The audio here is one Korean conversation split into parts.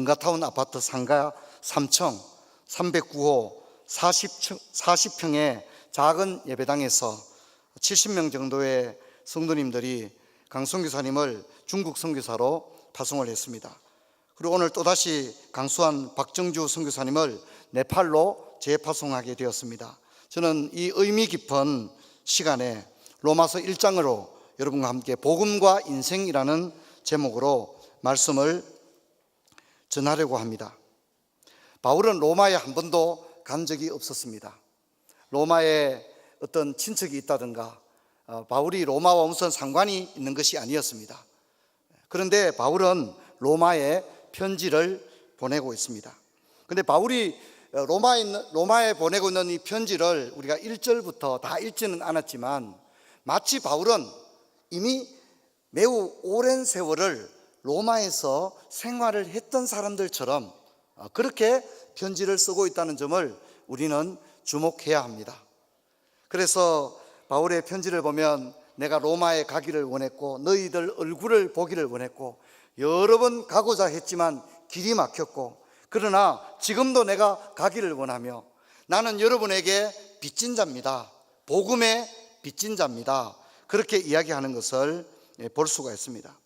금가타운 아파트 상가 3층 309호 40평의 작은 예배당에서 70명 정도의 성도님들이 강 선교사님을 중국 선교사로 파송을 했습니다. 그리고 오늘 또다시 강수한 박정주 선교사님을 네팔로 재파송하게 되었습니다. 저는 이 의미 깊은 시간에 로마서 1장으로 여러분과 함께 복음과 인생이라는 제목으로 말씀을 전하려고 합니다. 바울은 로마에 한 번도 간 적이 없었습니다. 로마에 어떤 친척이 있다든가 바울이 로마와 무슨 상관이 있는 것이 아니었습니다. 그런데 바울은 로마에 편지를 보내고 있습니다. 그런데 바울이 로마에 보내고 있는 이 편지를 우리가 1절부터 다 읽지는 않았지만 마치 바울은 이미 매우 오랜 세월을 로마에서 생활을 했던 사람들처럼 그렇게 편지를 쓰고 있다는 점을 우리는 주목해야 합니다. 그래서 바울의 편지를 보면 내가 로마에 가기를 원했고 너희들 얼굴을 보기를 원했고 여러 번 가고자 했지만 길이 막혔고 그러나 지금도 내가 가기를 원하며 나는 여러분에게 빚진 자입니다. 복음의 빚진 자입니다. 그렇게 이야기하는 것을 볼 수가 있습니다.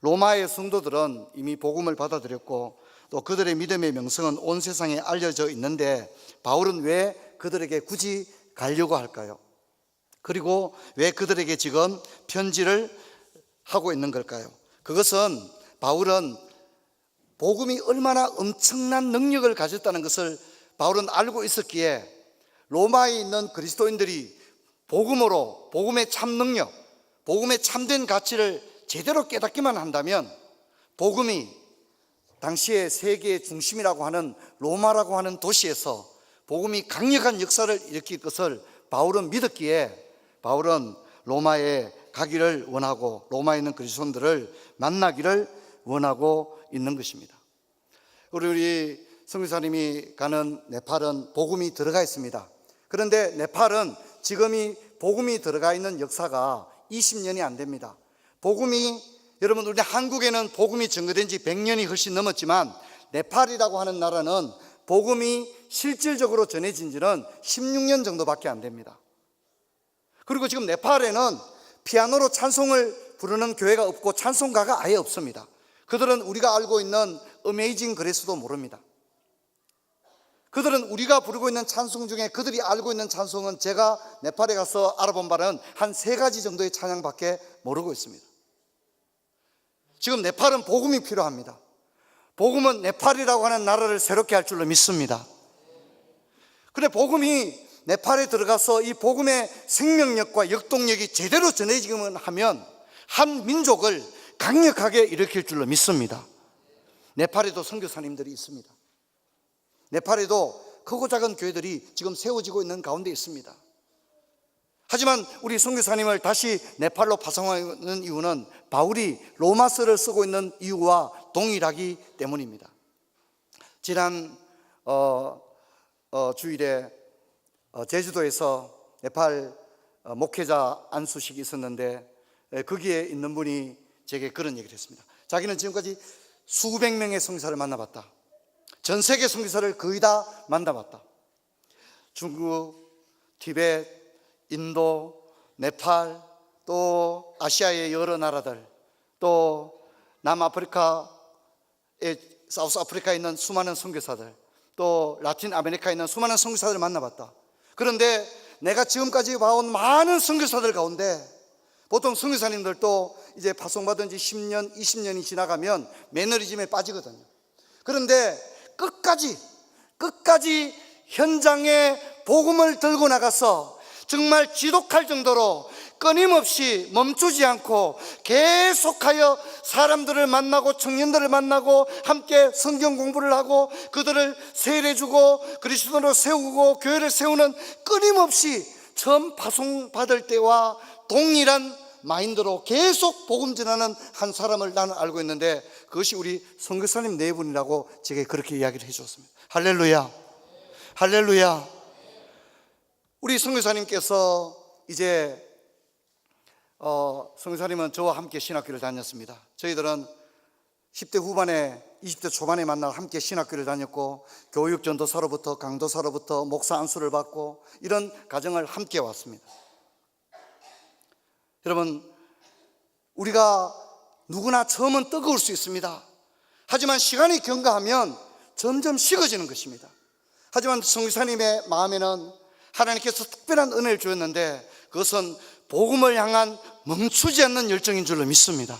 로마의 성도들은 이미 복음을 받아들였고 또 그들의 믿음의 명성은 온 세상에 알려져 있는데 바울은 왜 그들에게 굳이 가려고 할까요? 그리고 왜 그들에게 지금 편지를 하고 있는 걸까요? 그것은 바울은 복음이 얼마나 엄청난 능력을 가졌다는 것을 바울은 알고 있었기에 로마에 있는 그리스도인들이 복음으로 복음의 참 능력, 복음의 참된 가치를 제대로 깨닫기만 한다면 복음이 당시의 세계의 중심이라고 하는 로마라고 하는 도시에서 복음이 강력한 역사를 일으킬 것을 바울은 믿었기에 바울은 로마에 가기를 원하고 로마에 있는 그리스도인들을 만나기를 원하고 있는 것입니다. 우리 선교사님이 가는 네팔은 복음이 들어가 있습니다. 그런데 네팔은 지금이 복음이 들어가 있는 역사가 20년이 안 됩니다. 복음이 여러분 우리 한국에는 복음이 증거된 지 100년이 훨씬 넘었지만 네팔이라고 하는 나라는 복음이 실질적으로 전해진 지는 16년 정도밖에 안 됩니다. 그리고 지금 네팔에는 피아노로 찬송을 부르는 교회가 없고 찬송가가 아예 없습니다. 그들은 우리가 알고 있는 어메이징 그레이스도 모릅니다. 그들은 우리가 부르고 있는 찬송 중에 그들이 알고 있는 찬송은 제가 네팔에 가서 알아본 바는 한 3가지 정도의 찬양밖에 모르고 있습니다. 지금 네팔은 복음이 필요합니다. 복음은 네팔이라고 하는 나라를 새롭게 할 줄로 믿습니다. 그런데 복음이 네팔에 들어가서 이 복음의 생명력과 역동력이 제대로 전해지기만 하면 한 민족을 강력하게 일으킬 줄로 믿습니다. 네팔에도 선교사님들이 있습니다. 네팔에도 크고 작은 교회들이 지금 세워지고 있는 가운데 있습니다. 하지만 우리 선교사님을 다시 네팔로 파송하는 이유는 바울이 로마서를 쓰고 있는 이유와 동일하기 때문입니다. 지난 주일에 제주도에서 네팔 목회자 안수식이 있었는데 거기에 있는 분이 제게 그런 얘기를 했습니다. 자기는 지금까지 수백 명의 선교사를 만나봤다. 전 세계 선교사를 거의 다 만나봤다. 중국, 티베트, 인도, 네팔, 또 아시아의 여러 나라들, 또 남아프리카의 사우스 아프리카에 있는 수많은 선교사들, 또 라틴 아메리카에 있는 수많은 선교사들을 만나봤다. 그런데 내가 지금까지 봐온 많은 선교사들 가운데 보통 선교사님들도 이제 파송받은 지 10년, 20년이 지나가면 매너리즘에 빠지거든요. 그런데 끝까지 현장에 복음을 들고 나가서 정말 지독할 정도로 끊임없이 멈추지 않고 계속하여 사람들을 만나고 청년들을 만나고 함께 성경 공부를 하고 그들을 세례주고 그리스도로 세우고 교회를 세우는 끊임없이 처음 파송받을 때와 동일한 마인드로 계속 복음 전하는 한 사람을 나는 알고 있는데 그것이 우리 선교사님 네 분이라고 제게 그렇게 이야기를 해주었습니다. 할렐루야, 할렐루야. 우리 선교사님께서 이제 선교사님은 저와 함께 신학교를 다녔습니다. 저희들은 10대 후반에 20대 초반에 만나 함께 신학교를 다녔고 교육 전도사로부터 강도사로부터 목사 안수를 받고 이런 과정을 함께 왔습니다. 여러분, 우리가 누구나 처음은 뜨거울 수 있습니다. 하지만 시간이 경과하면 점점 식어지는 것입니다. 하지만 선교사님의 마음에는 하나님께서 특별한 은혜를 주었는데 그것은 복음을 향한 멈추지 않는 열정인 줄로 믿습니다.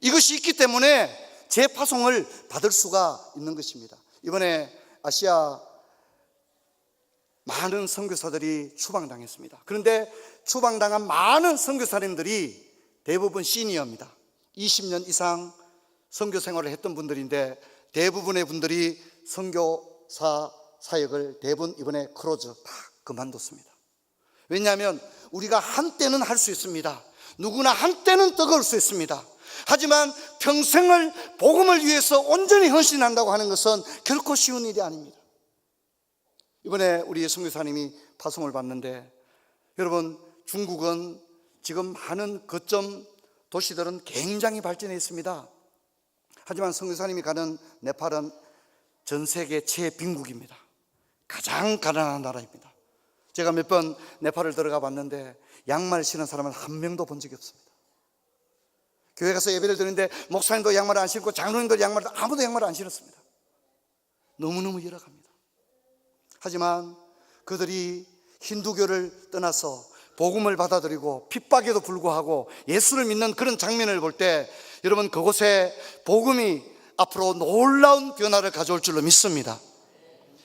이것이 있기 때문에 재파송을 받을 수가 있는 것입니다. 이번에 아시아 많은 선교사들이 추방당했습니다. 그런데 추방당한 많은 선교사님들이 대부분 시니어입니다. 20년 이상 선교 생활을 했던 분들인데 대부분의 분들이 선교사 사역을 대부분 이번에 크로즈 다 그만뒀습니다. 왜냐하면 우리가 한때는 할 수 있습니다. 누구나 한때는 뜨거울 수 있습니다. 하지만 평생을 복음을 위해서 온전히 헌신한다고 하는 것은 결코 쉬운 일이 아닙니다. 이번에 우리 선교사님이 파송을 받는데 여러분, 중국은 지금 많은 거점 도시들은 굉장히 발전해 있습니다. 하지만 선교사님이 가는 네팔은 전 세계 최빈국입니다. 가장 가난한 나라입니다. 제가 몇 번 네팔을 들어가 봤는데 양말 신은 사람은 한 명도 본 적이 없습니다. 교회 가서 예배를 드리는데 목사님도 양말을 안 신고 장로님도 양말을, 아무도 양말을 안 신었습니다. 너무너무 열악합니다. 하지만 그들이 힌두교를 떠나서 복음을 받아들이고 핍박에도 불구하고 예수를 믿는 그런 장면을 볼 때 여러분, 그곳에 복음이 앞으로 놀라운 변화를 가져올 줄로 믿습니다.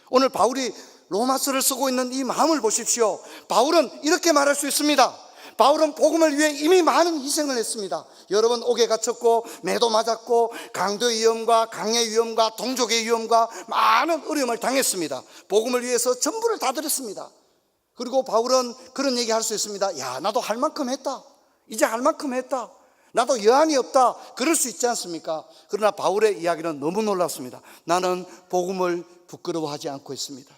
오늘 바울이 로마서를 쓰고 있는 이 마음을 보십시오. 바울은 이렇게 말할 수 있습니다. 바울은 복음을 위해 이미 많은 희생을 했습니다. 여러 번 옥에 갇혔고 매도 맞았고 강도의 위험과 강의 위험과 동족의 위험과 많은 어려움을 당했습니다. 복음을 위해서 전부를 다 드렸습니다. 그리고 바울은 그런 얘기 할 수 있습니다. 야, 나도 할 만큼 했다. 이제 할 만큼 했다. 나도 여한이 없다. 그럴 수 있지 않습니까? 그러나 바울의 이야기는 너무 놀랍습니다. 나는 복음을 부끄러워하지 않고 있습니다.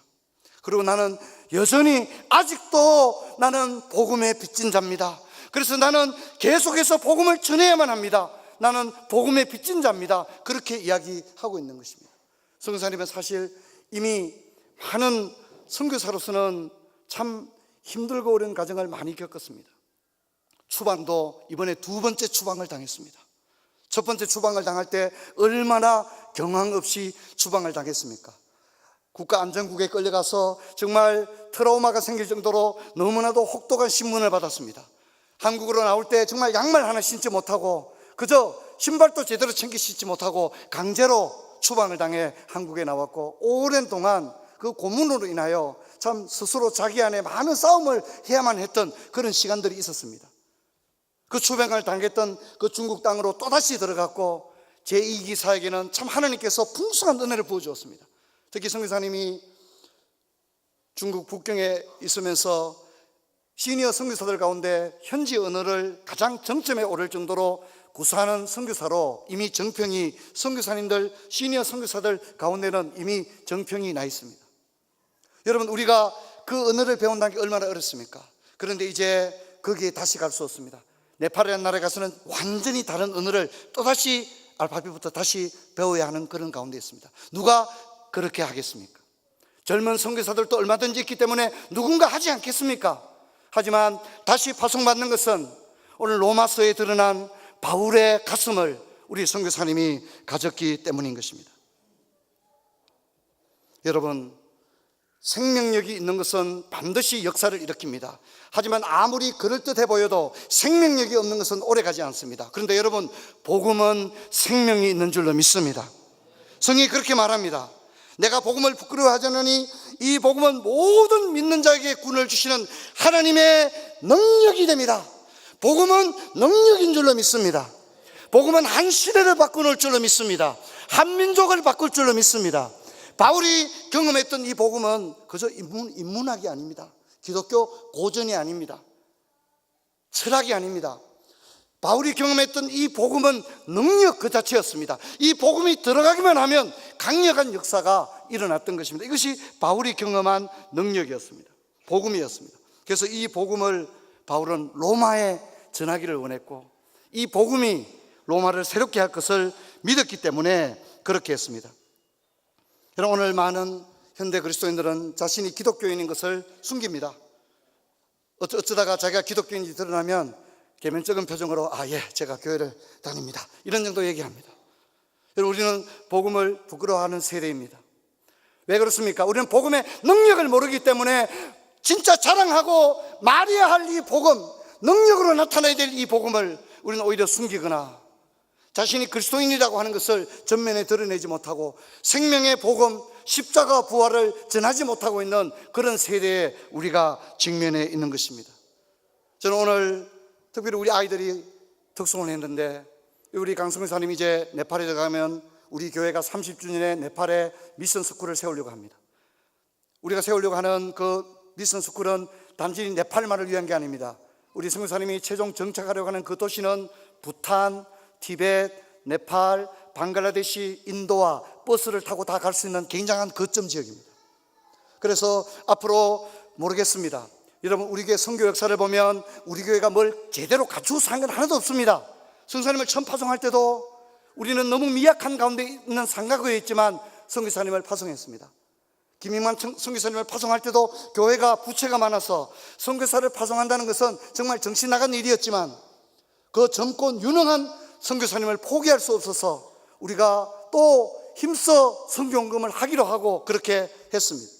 그리고 나는 여전히 아직도 나는 복음에 빚진 자입니다. 그래서 나는 계속해서 복음을 전해야만 합니다. 나는 복음에 빚진 자입니다. 그렇게 이야기하고 있는 것입니다. 선교사님은 사실 이미 많은 선교사로서는 참 힘들고 어려운 과정을 많이 겪었습니다. 추방도 이번에 두 번째 추방을 당했습니다. 첫 번째 추방을 당할 때 얼마나 경황 없이 추방을 당했습니까? 국가안전국에 끌려가서 정말 트라우마가 생길 정도로 너무나도 혹독한 신문을 받았습니다. 한국으로 나올 때 정말 양말 하나 신지 못하고 그저 신발도 제대로 챙겨 신지 못하고 강제로 추방을 당해 한국에 나왔고, 오랜 동안 그 고문으로 인하여 참 스스로 자기 안에 많은 싸움을 해야만 했던 그런 시간들이 있었습니다. 그 추방을 당했던 그 중국 땅으로 또다시 들어갔고, 제2기 사역에는 참 하나님께서 풍성한 은혜를 부어주었습니다. 특히 선교사님이 중국 북경에 있으면서 시니어 선교사들 가운데 현지 언어를 가장 정점에 오를 정도로 구사하는 선교사로 이미 정평이, 선교사님들 시니어 선교사들 가운데는 이미 정평이 나 있습니다. 여러분, 우리가 그 언어를 배운다는 게 얼마나 어렵습니까? 그런데 이제 거기에 다시 갈 수 없습니다. 네팔이라는 나라에 가서는 완전히 다른 언어를 또다시 알파벳부터 다시 배워야 하는 그런 가운데 있습니다. 누가 그렇게 하겠습니까? 젊은 선교사들도 얼마든지 있기 때문에 누군가 하지 않겠습니까? 하지만 다시 파송받는 것은 오늘 로마서에 드러난 바울의 가슴을 우리 선교사님이 가졌기 때문인 것입니다. 여러분, 생명력이 있는 것은 반드시 역사를 일으킵니다. 하지만 아무리 그럴듯해 보여도 생명력이 없는 것은 오래가지 않습니다. 그런데 여러분, 복음은 생명이 있는 줄로 믿습니다. 성경이 그렇게 말합니다. 내가 복음을 부끄러워하지 않으니 이 복음은 모든 믿는 자에게 구원을 주시는 하나님의 능력이 됩니다. 복음은 능력인 줄로 믿습니다. 복음은 한 시대를 바꿔놓을 줄로 믿습니다. 한 민족을 바꿀 줄로 믿습니다. 바울이 경험했던 이 복음은 그저 인문학이 아닙니다. 기독교 고전이 아닙니다. 철학이 아닙니다. 바울이 경험했던 이 복음은 능력 그 자체였습니다. 이 복음이 들어가기만 하면 강력한 역사가 일어났던 것입니다. 이것이 바울이 경험한 능력이었습니다. 복음이었습니다. 그래서 이 복음을 바울은 로마에 전하기를 원했고, 이 복음이 로마를 새롭게 할 것을 믿었기 때문에 그렇게 했습니다. 여러분, 오늘 많은 현대 그리스도인들은 자신이 기독교인인 것을 숨깁니다. 어쩌다가 자기가 기독교인이 드러나면 개면적인 표정으로 예, 제가 교회를 다닙니다, 이런 정도 얘기합니다. 여러분, 우리는 복음을 부끄러워하는 세대입니다. 왜 그렇습니까? 우리는 복음의 능력을 모르기 때문에 진짜 자랑하고 말해야 할 이 복음, 능력으로 나타나야 될 이 복음을 우리는 오히려 숨기거나 자신이 그리스도인이라고 하는 것을 전면에 드러내지 못하고 생명의 복음, 십자가 부활을 전하지 못하고 있는 그런 세대에 우리가 직면해 있는 것입니다. 저는 오늘 특별히 우리 아이들이 특송을 했는데, 우리 강성규 사님이 이제 네팔에 들어가면 우리 교회가 30주년에 네팔에 미션 스쿨을 세우려고 합니다. 우리가 세우려고 하는 그 미션 스쿨은 단지 네팔만을 위한 게 아닙니다. 우리 성교사님이 최종 정착하려고 하는 그 도시는 부탄, 티벳, 네팔, 방글라데시, 인도와 버스를 타고 다 갈 수 있는 굉장한 거점 지역입니다. 그래서 앞으로 모르겠습니다. 여러분, 우리 교회 선교 역사를 보면 우리 교회가 뭘 제대로 갖추어서 한 건 하나도 없습니다. 성교사님을 처음 파송할 때도 우리는 너무 미약한 가운데 있는 상가교회였지만 선교사님을 파송했습니다. 김익만 선교사님을 파송할 때도 교회가 부채가 많아서 선교사를 파송한다는 것은 정말 정신 나간 일이었지만 그 젊고 유능한 선교사님을 포기할 수 없어서 우리가 또 힘써 선교원금을 하기로 하고 그렇게 했습니다.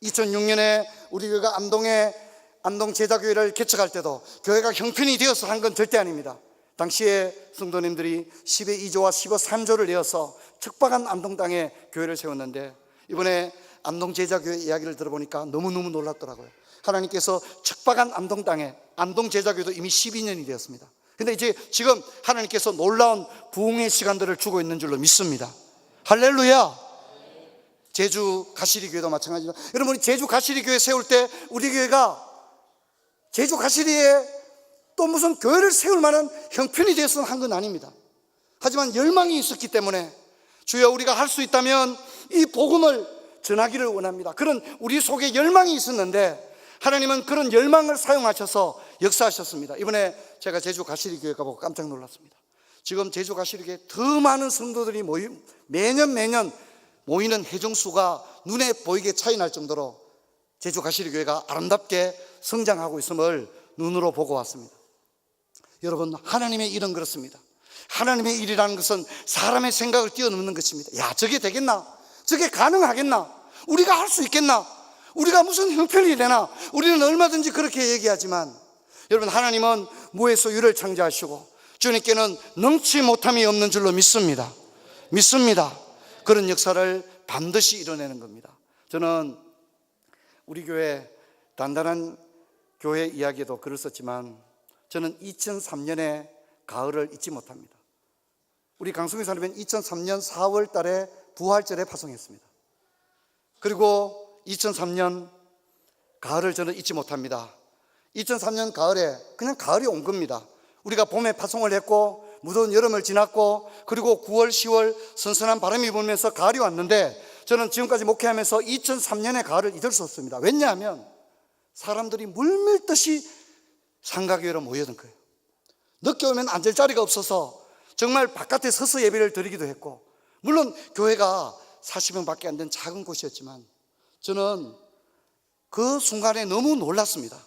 2006년에 우리 교회가 안동 제자교회를 개척할 때도 교회가 형편이 되어서 한 건 절대 아닙니다. 당시에 성도님들이 10의 2조와 10의 3조를 내어서 척박한 안동 땅에 교회를 세웠는데, 이번에 안동 제자교회 이야기를 들어보니까 너무너무 놀랍더라고요. 하나님께서 척박한 안동 땅에, 안동 제자교회도 이미 12년이 되었습니다. 근데 이제 지금 하나님께서 놀라운 부흥의 시간들을 주고 있는 줄로 믿습니다. 할렐루야. 제주 가시리교회도 마찬가지로, 여러분, 우리 제주 가시리교회 세울 때 우리 교회가 제주 가시리에 또 무슨 교회를 세울 만한 형편이 되어서 한 건 아닙니다. 하지만 열망이 있었기 때문에 주여, 우리가 할 수 있다면 이 복음을 전하기를 원합니다. 그런 우리 속에 열망이 있었는데 하나님은 그런 열망을 사용하셔서 역사하셨습니다. 이번에 제가 제주 가시리교회 가보고 깜짝 놀랐습니다. 지금 제주 가시리교회에 더 많은 성도들이 매년 모이는 회중수가 눈에 보이게 차이 날 정도로 제주 가시리교회가 아름답게 성장하고 있음을 눈으로 보고 왔습니다. 여러분, 하나님의 일은 그렇습니다. 하나님의 일이라는 것은 사람의 생각을 뛰어넘는 것입니다. 야, 저게 되겠나? 저게 가능하겠나? 우리가 할 수 있겠나? 우리가 무슨 형편이 되나? 우리는 얼마든지 그렇게 얘기하지만 여러분, 하나님은 무에서 유를 창조하시고 주님께는 능치 못함이 없는 줄로 믿습니다. 그런 역사를 반드시 이뤄내는 겁니다. 저는 우리 교회 단단한 교회 이야기에도 글을 썼지만 저는 2003년의 가을을 잊지 못합니다. 우리 강성규 사님은 2003년 4월 달에 부활절에 파송했습니다. 그리고 2003년 가을을 저는 잊지 못합니다. 2003년 가을에 그냥 가을이 온 겁니다. 우리가 봄에 파송을 했고 무더운 여름을 지났고 그리고 9월 10월 선선한 바람이 불면서 가을이 왔는데, 저는 지금까지 목회하면서 2003년의 가을을 잊을 수 없습니다. 왜냐하면 사람들이 물밀듯이 상가교회로 모여든 거예요. 늦게 오면 앉을 자리가 없어서 정말 바깥에 서서 예배를 드리기도 했고, 물론 교회가 40명밖에 안 된 작은 곳이었지만 저는 그 순간에 너무 놀랐습니다.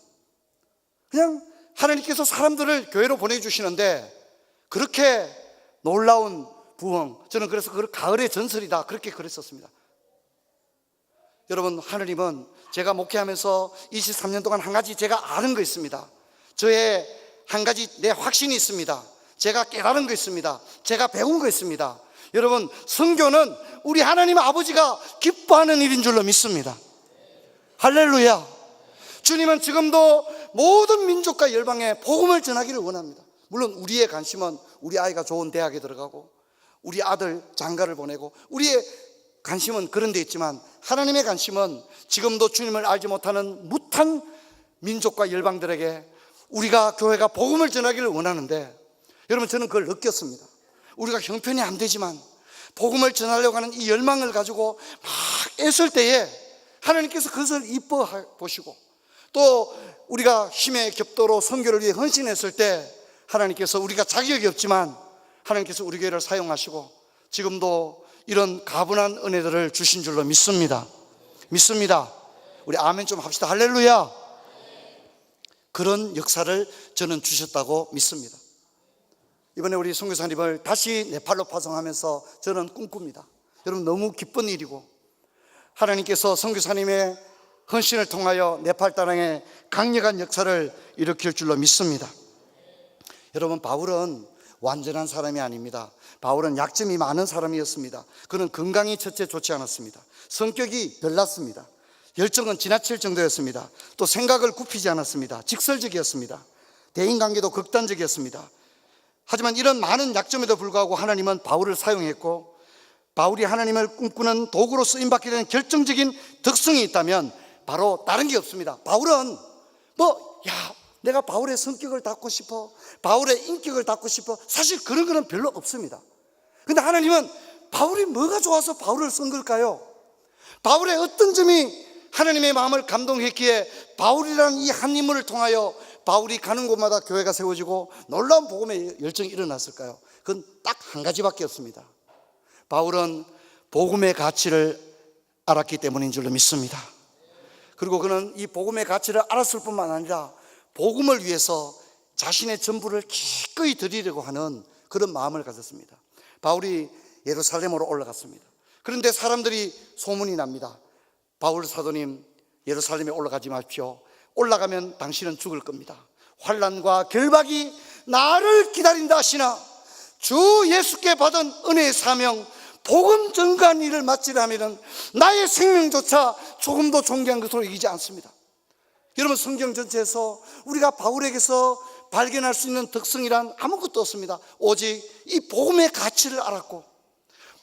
그냥 하나님께서 사람들을 교회로 보내주시는데 그렇게 놀라운 부흥, 저는 그래서 그걸 가을의 전설이다 그렇게 그랬었습니다. 여러분, 하나님은 제가 목회하면서 23년 동안 한 가지 제가 아는 거 있습니다. 저의 한 가지 내 확신이 있습니다. 제가 깨달은 거 있습니다. 제가 배운 거 있습니다. 여러분, 선교는 우리 하나님 아버지가 기뻐하는 일인 줄로 믿습니다. 할렐루야. 주님은 지금도 모든 민족과 열방에 복음을 전하기를 원합니다. 물론 우리의 관심은 우리 아이가 좋은 대학에 들어가고 우리 아들 장가를 보내고 우리의 관심은 그런 데 있지만, 하나님의 관심은 지금도 주님을 알지 못하는 무탄 민족과 열방들에게 우리가 교회가 복음을 전하기를 원하는데, 여러분, 저는 그걸 느꼈습니다. 우리가 형편이 안 되지만 복음을 전하려고 하는 이 열망을 가지고 막 애쓸 때에 하나님께서 그것을 이뻐 보시고, 또 우리가 힘의 격도로 선교를 위해 헌신했을 때 하나님께서 우리가 자격이 없지만 하나님께서 우리 교회를 사용하시고 지금도 이런 가분한 은혜들을 주신 줄로 믿습니다. 우리 아멘 좀 합시다. 할렐루야. 그런 역사를 저는 주셨다고 믿습니다. 이번에 우리 선교사님을 다시 네팔로 파송하면서 저는 꿈꿉니다. 여러분, 너무 기쁜 일이고 하나님께서 선교사님의 헌신을 통하여 네팔 땅에 강력한 역사를 일으킬 줄로 믿습니다. 여러분, 바울은 완전한 사람이 아닙니다. 바울은 약점이 많은 사람이었습니다. 그는 건강이 첫째 좋지 않았습니다. 성격이 별났습니다. 열정은 지나칠 정도였습니다. 또 생각을 굽히지 않았습니다. 직설적이었습니다. 대인관계도 극단적이었습니다. 하지만 이런 많은 약점에도 불구하고 하나님은 바울을 사용했고, 바울이 하나님을 꿈꾸는 도구로 쓰임받게 되는 결정적인 특성이 있다면 바로 다른 게 없습니다. 바울은 내가 바울의 성격을 닮고 싶어, 바울의 인격을 닮고 싶어, 사실 그런 거는 별로 없습니다. 근데 하나님은 바울이 뭐가 좋아서 바울을 쓴 걸까요? 바울의 어떤 점이 하나님의 마음을 감동했기에 바울이라는 이 한 인물을 통하여 바울이 가는 곳마다 교회가 세워지고 놀라운 복음의 열정이 일어났을까요? 그건 딱 한 가지밖에 없습니다. 바울은 복음의 가치를 알았기 때문인 줄로 믿습니다. 그리고 그는 이 복음의 가치를 알았을 뿐만 아니라 복음을 위해서 자신의 전부를 기꺼이 드리려고 하는 그런 마음을 가졌습니다. 바울이 예루살렘으로 올라갔습니다. 그런데 사람들이 소문이 납니다. 바울 사도님, 예루살렘에 올라가지 마십시오. 올라가면 당신은 죽을 겁니다. 환난과 결박이 나를 기다린다 하시나 주 예수께 받은 은혜의 사명, 복음 전가한 일을 마치려면 나의 생명조차 조금도 존귀한 것으로 여기지 않습니다. 여러분, 성경 전체에서 우리가 바울에게서 발견할 수 있는 특성이란 아무것도 없습니다. 오직 이 복음의 가치를 알았고,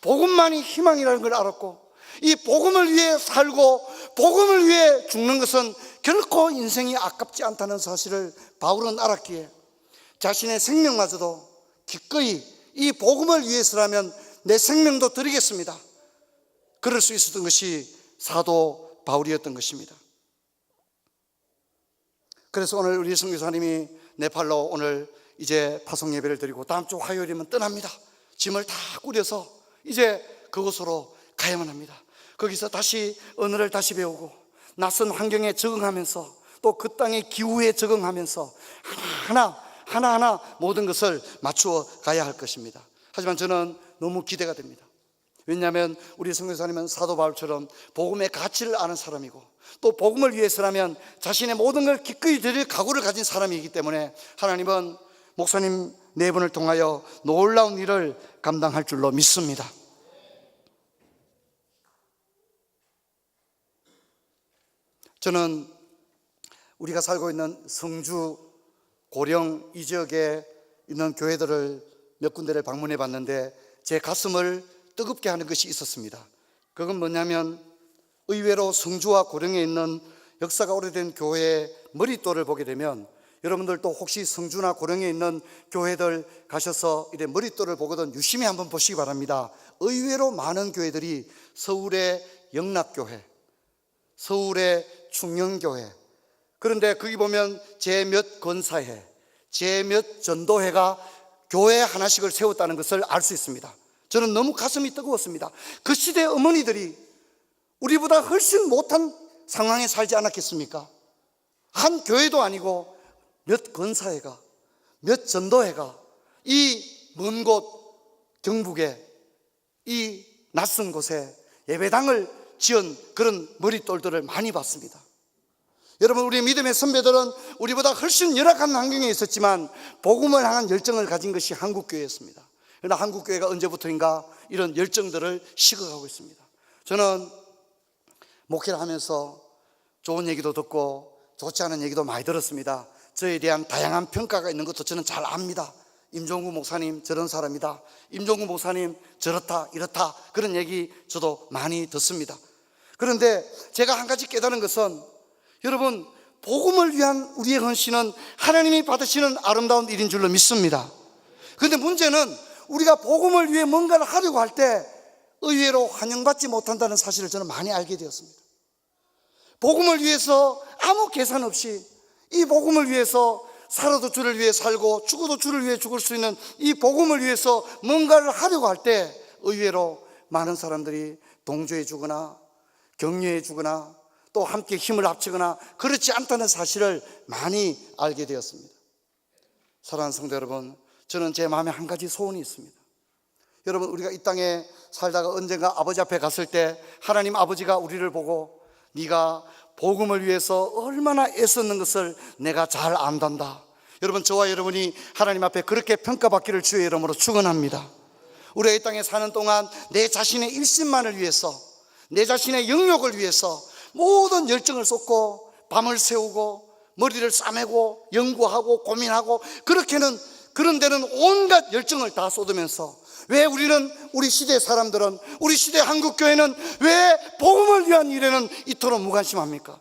복음만이 희망이라는 걸 알았고, 이 복음을 위해 살고 복음을 위해 죽는 것은 결코 인생이 아깝지 않다는 사실을 바울은 알았기에 자신의 생명마저도 기꺼이 이 복음을 위해서라면 내 생명도 드리겠습니다, 그럴 수 있었던 것이 사도 바울이었던 것입니다. 그래서 오늘 우리 선교사님이 네팔로 오늘 이제 파송 예배를 드리고 다음 주 화요일이면 떠납니다. 짐을 다 꾸려서 이제 그곳으로 가야만 합니다. 거기서 다시 언어를 다시 배우고 낯선 환경에 적응하면서 또 그 땅의 기후에 적응하면서 하나하나 모든 것을 맞추어 가야 할 것입니다. 하지만 저는 너무 기대가 됩니다. 왜냐하면 우리 선교사님은 사도 바울처럼 복음의 가치를 아는 사람이고 또 복음을 위해서라면 자신의 모든 걸 기꺼이 드릴 각오를 가진 사람이기 때문에 하나님은 목사님 네 분을 통하여 놀라운 일을 감당할 줄로 믿습니다. 저는 우리가 살고 있는 성주, 고령 이 지역에 있는 교회들을 몇 군데를 방문해 봤는데 제 가슴을 뜨겁게 하는 것이 있었습니다. 그건 뭐냐면 의외로 성주와 고령에 있는 역사가 오래된 교회의 머릿돌을 보게 되면, 여러분들도 혹시 성주나 고령에 있는 교회들 가셔서 이래 머릿돌을 보거든 유심히 한번 보시기 바랍니다. 의외로 많은 교회들이 서울의 영락교회, 서울의 충영교회, 그런데 거기 보면 제몇 건사회, 제몇 전도회가 교회 하나씩을 세웠다는 것을 알 수 있습니다. 저는 너무 가슴이 뜨거웠습니다. 그 시대의 어머니들이 우리보다 훨씬 못한 상황에 살지 않았겠습니까? 한 교회도 아니고 몇 건사회가, 몇 전도회가 이 먼 곳 경북에 이 낯선 곳에 예배당을 지은 그런 머릿돌들을 많이 봤습니다. 여러분, 우리 믿음의 선배들은 우리보다 훨씬 열악한 환경에 있었지만 복음을 향한 열정을 가진 것이 한국교회였습니다. 그러나 한국교회가 언제부터인가 이런 열정들을 식어가고 있습니다. 저는 목회를 하면서 좋은 얘기도 듣고 좋지 않은 얘기도 많이 들었습니다. 저에 대한 다양한 평가가 있는 것도 저는 잘 압니다. 임종구 목사님 저런 사람이다, 임종구 목사님 저렇다 이렇다, 그런 얘기 저도 많이 듣습니다. 그런데 제가 한 가지 깨달은 것은, 여러분, 복음을 위한 우리의 헌신은 하나님이 받으시는 아름다운 일인 줄로 믿습니다. 그런데 문제는 우리가 복음을 위해 뭔가를 하려고 할 때 의외로 환영받지 못한다는 사실을 저는 많이 알게 되었습니다. 복음을 위해서 아무 계산 없이 이 복음을 위해서 살아도 주를 위해 살고 죽어도 주를 위해 죽을 수 있는 이 복음을 위해서 뭔가를 하려고 할 때 의외로 많은 사람들이 동조해 주거나 격려해 주거나 또 함께 힘을 합치거나 그렇지 않다는 사실을 많이 알게 되었습니다. 사랑하는 성도 여러분, 저는 제 마음에 한 가지 소원이 있습니다. 여러분, 우리가 이 땅에 살다가 언젠가 아버지 앞에 갔을 때 하나님 아버지가 우리를 보고 네가 복음을 위해서 얼마나 애썼는 것을 내가 잘 안단다. 여러분, 저와 여러분이 하나님 앞에 그렇게 평가받기를 주의 이름으로 축원합니다. 우리가 이 땅에 사는 동안 내 자신의 일심만을 위해서, 내 자신의 영역을 위해서 모든 열정을 쏟고 밤을 새우고 머리를 싸매고 연구하고 고민하고 그런 데는 온갖 열정을 다 쏟으면서 왜 우리 시대 사람들은, 우리 시대 한국교회는 왜 복음을 위한 일에는 이토록 무관심합니까?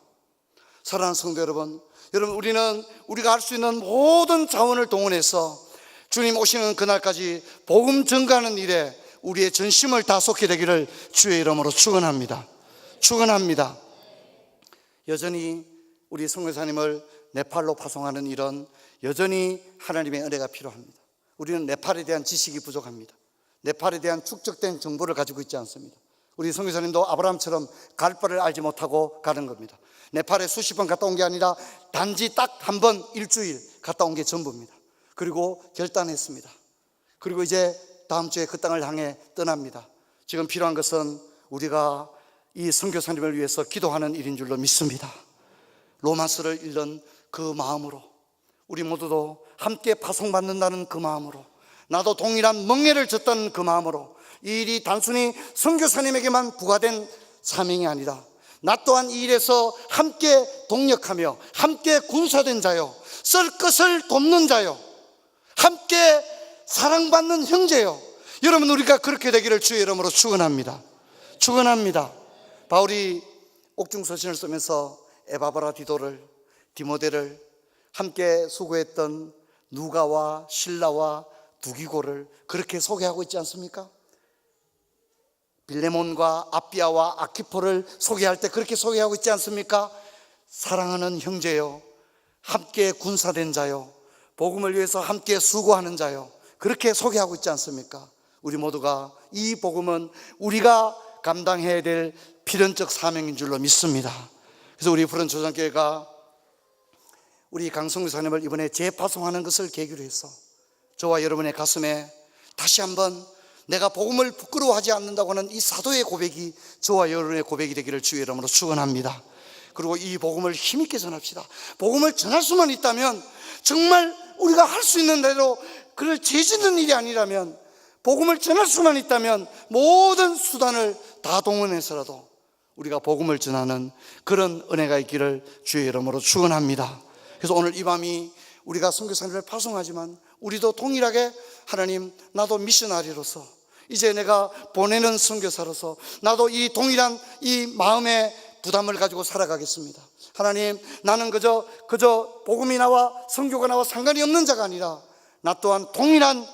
사랑하는 성도 여러분, 우리는 우리가 할 수 있는 모든 자원을 동원해서 주님 오시는 그날까지 복음 전가하는 일에 우리의 전심을 다 쏟게 되기를 주의 이름으로 축원합니다. 축원합니다. 여전히 우리 선교사님을 네팔로 파송하는 일은 여전히 하나님의 은혜가 필요합니다. 우리는 네팔에 대한 지식이 부족합니다. 네팔에 대한 축적된 정보를 가지고 있지 않습니다. 우리 선교사님도 아브라함처럼 갈 바를 알지 못하고 가는 겁니다. 네팔에 수십 번 갔다 온 게 아니라 단지 딱 한 번 일주일 갔다 온 게 전부입니다. 그리고 결단했습니다. 그리고 이제 다음 주에 그 땅을 향해 떠납니다. 지금 필요한 것은 우리가 이 선교사님을 위해서 기도하는 일인 줄로 믿습니다. 로마스를 읽는 그 마음으로, 우리 모두도 함께 파송받는다는 그 마음으로, 나도 동일한 멍에를 졌다는 그 마음으로, 이 일이 단순히 선교사님에게만 부과된 사명이 아니라 나 또한 이 일에서 함께 동력하며 함께 군사된 자요, 쓸 것을 돕는 자요, 함께 사랑받는 형제요. 여러분, 우리가 그렇게 되기를 주의 이름으로 축원합니다. 축원합니다. 바울이 옥중서신을 쓰면서 에바브라 디모데를 함께 수고했던 누가와 실라와 두기고를 그렇게 소개하고 있지 않습니까? 빌레몬과 아비아와 아키포를 소개할 때 그렇게 소개하고 있지 않습니까? 사랑하는 형제요, 함께 군사된 자요, 복음을 위해서 함께 수고하는 자요, 그렇게 소개하고 있지 않습니까? 우리 모두가 이 복음은 우리가 감당해야 될 필연적 사명인 줄로 믿습니다. 그래서 우리 푸른 조정교회가 우리 강성교사님을 이번에 재파송하는 것을 계기로 해서 저와 여러분의 가슴에 다시 한번 내가 복음을 부끄러워하지 않는다고 하는 이 사도의 고백이 저와 여러분의 고백이 되기를 주의 이름으로 축원합니다. 그리고 이 복음을 힘있게 전합시다. 복음을 전할 수만 있다면, 정말 우리가 할 수 있는 대로 그를 죄짓는 일이 아니라면, 복음을 전할 수만 있다면 모든 수단을 다 동원해서라도 우리가 복음을 전하는 그런 은혜가 있기를 주의 이름으로 축원합니다. 그래서 오늘 이 밤이 우리가 선교사님을 파송하지만 우리도 동일하게 하나님, 나도 미셔나리로서 이제 내가 보내는 선교사로서 나도 이 동일한 이 마음의 부담을 가지고 살아가겠습니다. 하나님, 나는 그저 복음이 나와 선교가 나와 상관이 없는 자가 아니라 나 또한 동일한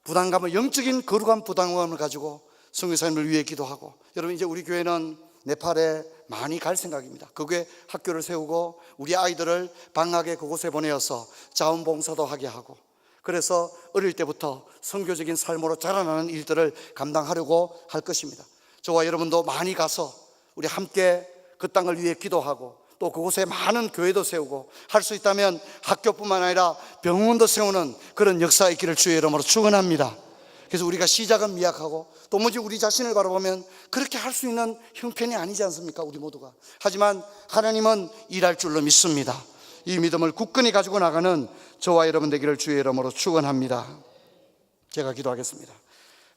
부담감을, 영적인 거룩한 부담감을 가지고 선교사님을 위해 기도하고, 여러분, 이제 우리 교회는 네팔에 많이 갈 생각입니다. 거기에 학교를 세우고 우리 아이들을 방학에 그곳에 보내어서 자원봉사도 하게 하고, 그래서 어릴 때부터 선교적인 삶으로 자라나는 일들을 감당하려고 할 것입니다. 저와 여러분도 많이 가서 우리 함께 그 땅을 위해 기도하고 또 그곳에 많은 교회도 세우고, 할 수 있다면 학교뿐만 아니라 병원도 세우는 그런 역사 있기를 주의 이름으로 축원합니다. 그래서 우리가 시작은 미약하고 도무지 우리 자신을 바라보면 그렇게 할 수 있는 형편이 아니지 않습니까? 우리 모두가. 하지만 하나님은 일할 줄로 믿습니다. 이 믿음을 굳건히 가지고 나가는 저와 여러분 되기를 주의 이름으로 축원합니다. 제가 기도하겠습니다.